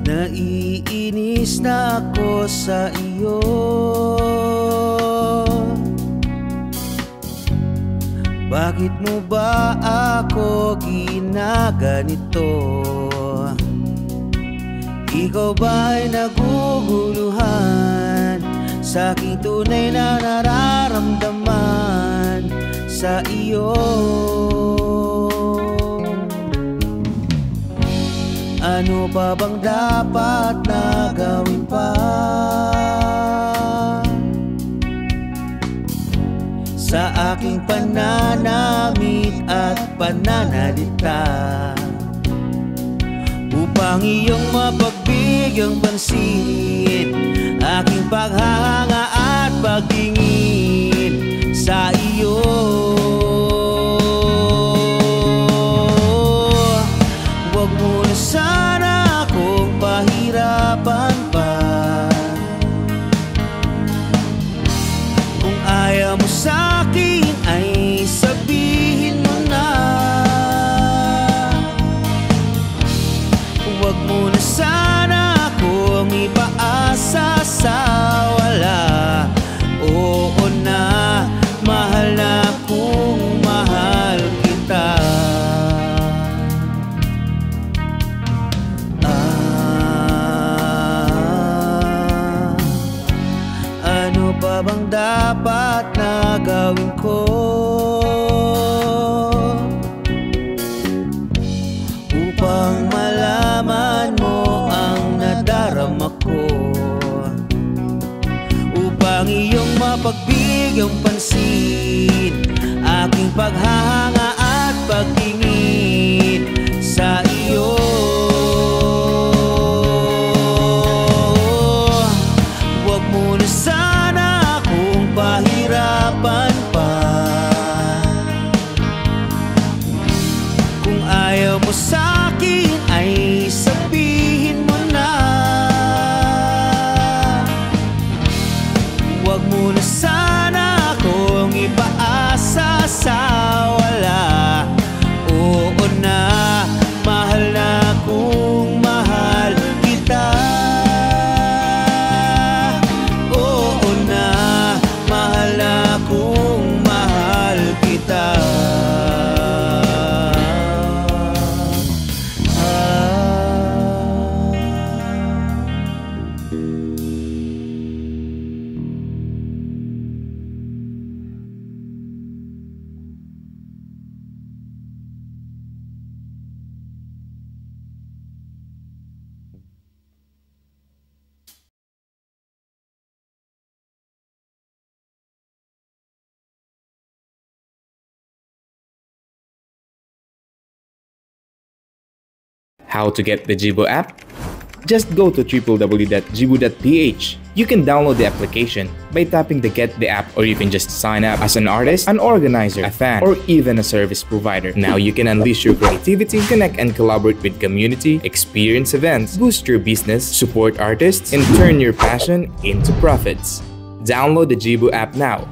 Naiinis na ako sa iyo. Bakit mo ba ako ginaganito? Ikaw ba'y naguguluhan sa aking tunay na nararamdaman sa iyo? Ano pa bang dapat na gawin pa? Sa aking pananamit at pananalita, upang iyong mapagbigyang pansin aking paghahanga at pagtingin sa iyo. Huwag mo na sana akong pahirapan pa. Kung ayaw mo sa'kin ay sabihin mo na. Huwag mo na sana akong ipaasa sa wala. Oo na, mahal na kung mahal kita. Ano pa bang dapat na gawin ko upang malaman mo ang nadarama ko? Upang iyong mapagbigyang pansin aking paghahanga at pagtingin sa iyo. Huwag mo na sana akong pahirapan pa. Kung ayaw mo sa'kin ay sabihin mo na. Huwag mo na sana akong ipaasa sa wala. Oo na, mahal na kung mahal kita. Oo na, mahal na kung mahal kita. How to get the Jibo app? Just go to www.jibo.ph. You can download the application by tapping the Get the App, or you can just sign up as an artist, an organizer, a fan, or even a service provider. Now you can unleash your creativity, connect and collaborate with community, experience events, boost your business, support artists, and turn your passion into profits. Download the Jibo app now.